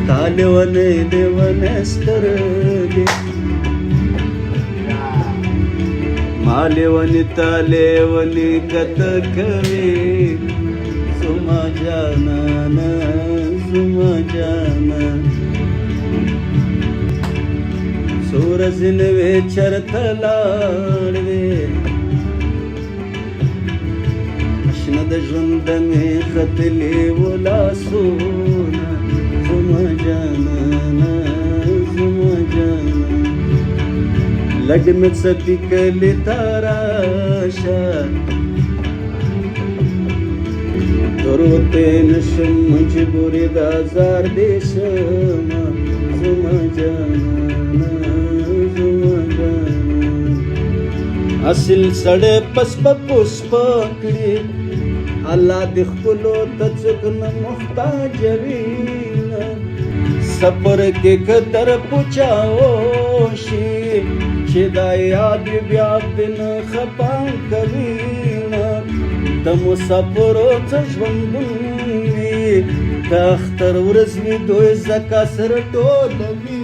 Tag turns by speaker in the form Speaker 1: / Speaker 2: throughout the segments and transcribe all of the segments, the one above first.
Speaker 1: तालेवने देवने स्तरले मालेवनी तालेवनी कथकवी सुमा जानन सुमा जानन सूरजन वे चरतलाडवे नद ژوند में खतले वला सोना सुमा जानना सुमा जानना लग्न सपिकले ताराशा दरोते नशम मजबुरी दाजार देशमा सुमा जानना सुमा जानना असिल सडे पस्प पुष्पकडी अल्लाह दिखलो तचकन मुख्ताज वीन सपर के कदर पुचाओ शी याद ब्याबिन खपां कवीन तम सपरो ژوندونی د اختر ورځ می دوی زکا سر ټولوي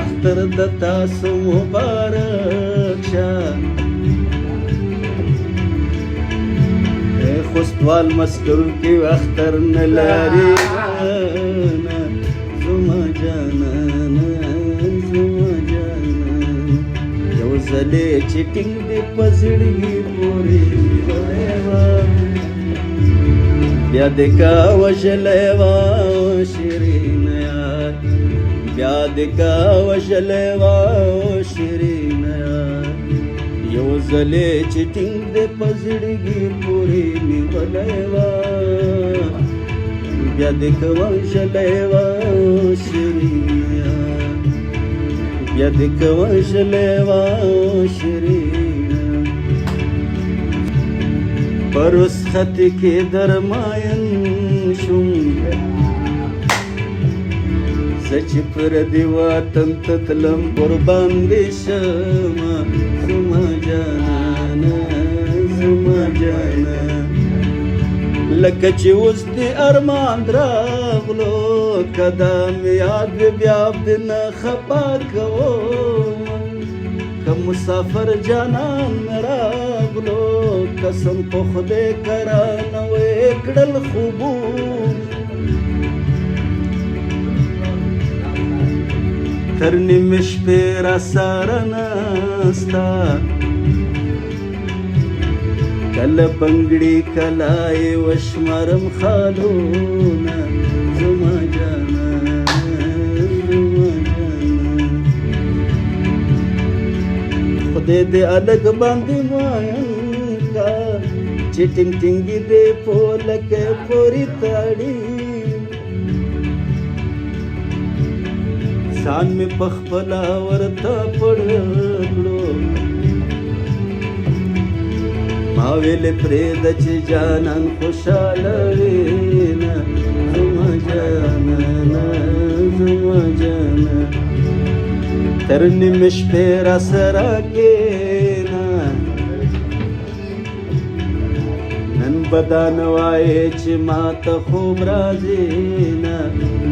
Speaker 1: اختر د تاسو مبارک شه خوستوال مسکر کی اختر نلاری زما جانان زما جانان یو زله چټینګ دی پزړګي پوری بیا د کا وشلوا شیرین یار بیا د کا وشلوا شیرین یار یو زله چټینګ د پزړګي پوری نیولوا بیا د کوا شلوا شیرینیا بیا د کوا شلوا شیرینیا پروس خط کې درماین شوم سچ پر دیوا تم تتلم قربان دې شمه زما جانانا زما جانا لکه چې اوس دې ارمان راغلو قدم یاد بیا دې نه خپه کوم که مسافر جانان راغلو قسم په خدای کرانه وکړل خوبونه تر نیمې شپې راسره ناسته کله بنګړي کله یې وشمارم خالونه زما جانان زما جانان خدای دې الګ باندې ماین کا چې ټینګ ټینګې دې په لکه پورې تاړي ځان مې پخپله ورته پړکړو ما ویلې پرېږده چې جانان خوشحاله وینه زما جانانه زما جانه تر نیمې شپې راسره کښېنه نن به دا نه وایې چې ما ته خوب راځي نه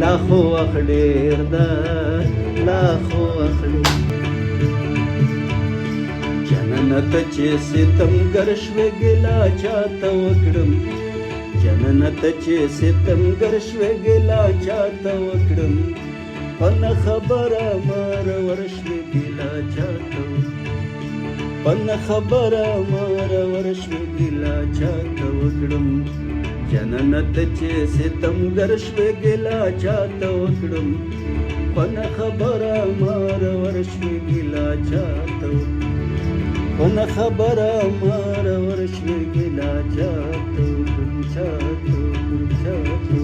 Speaker 1: لا خو وخت ډېر ده لا خو وخت جنت چې ستمګر شوې ګیلا چاته وکړم جنت چې ستمګر شوې ګیلا چاته وکړم پنه خبره مار ورشوې ګیلا چاته پنه خبره مار ورشوې ګیلا چاته وکړم جنت چې ستمګر شوې ګیلا چاته وکړم پنه خبره مار ورشوې ګیلا چاته پنه خبره مار ورشوې ګیلا چاته چاته چاته